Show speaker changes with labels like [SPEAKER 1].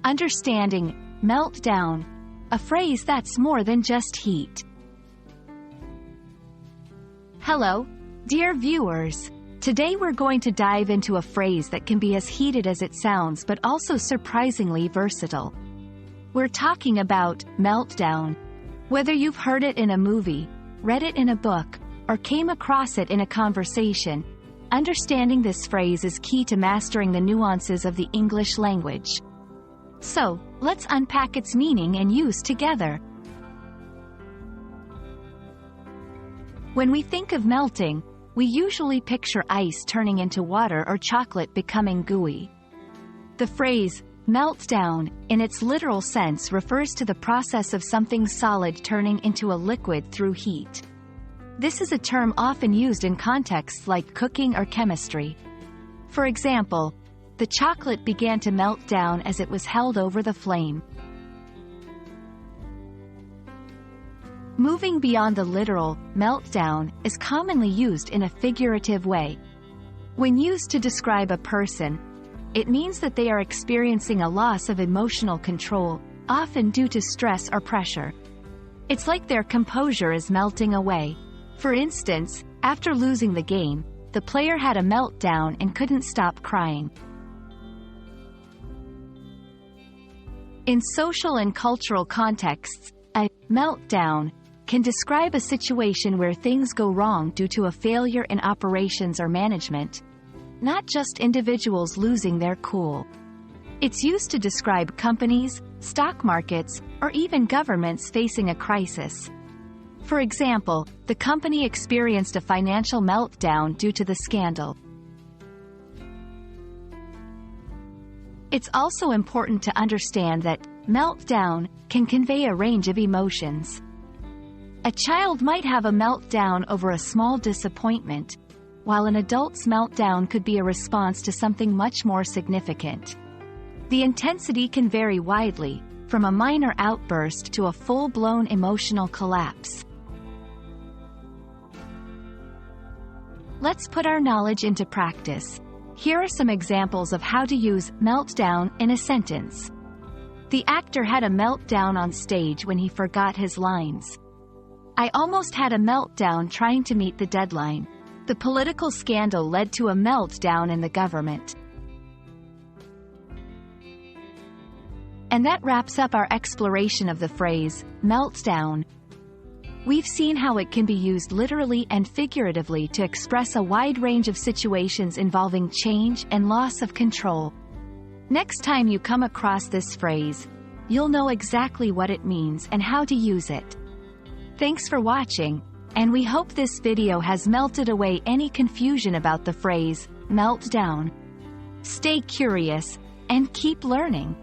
[SPEAKER 1] Understanding melt down, a phrase that's more than just heat. Hello, dear viewers. Today we're going to dive into a phrase that can be as heated as it sounds but also surprisingly versatile. We're talking about meltdown. Whether you've heard it in a movie, read it in a book, or came across it in a conversation, understanding this phrase is key to mastering the nuances of the English language. So, let's unpack its meaning and use together. When we think of melting, we usually picture ice turning into water or chocolate becoming gooey. The phrase, melt down, in its literal sense refers to the process of something solid turning into a liquid through heat. This is a term often used in contexts like cooking or chemistry. For example, the chocolate began to melt down as it was held over the flame. Moving beyond the literal, meltdown is commonly used in a figurative way. When used to describe a person, it means that they are experiencing a loss of emotional control, often due to stress or pressure. It's like their composure is melting away. For instance, after losing the game, the player had a meltdown and couldn't stop crying. In social and cultural contexts, a meltdown can describe a situation where things go wrong due to a failure in operations or management, not just individuals losing their cool. It's used to describe companies, stock markets, or even governments facing a crisis. For example, the company experienced a financial meltdown due to the scandal. It's also important to understand that meltdown can convey a range of emotions. A child might have a meltdown over a small disappointment, while an adult's meltdown could be a response to something much more significant. The intensity can vary widely, from a minor outburst to a full-blown emotional collapse. Let's put our knowledge into practice. Here are some examples of how to use meltdown in a sentence. The actor had a meltdown on stage when he forgot his lines. I almost had a meltdown trying to meet the deadline. The political scandal led to a meltdown in the government. And that wraps up our exploration of the phrase, meltdown. We've seen how it can be used literally and figuratively to express a wide range of situations involving change and loss of control. Next time you come across this phrase, you'll know exactly what it means and how to use it. Thanks for watching, and we hope this video has melted away any confusion about the phrase, meltdown. Stay curious, and keep learning.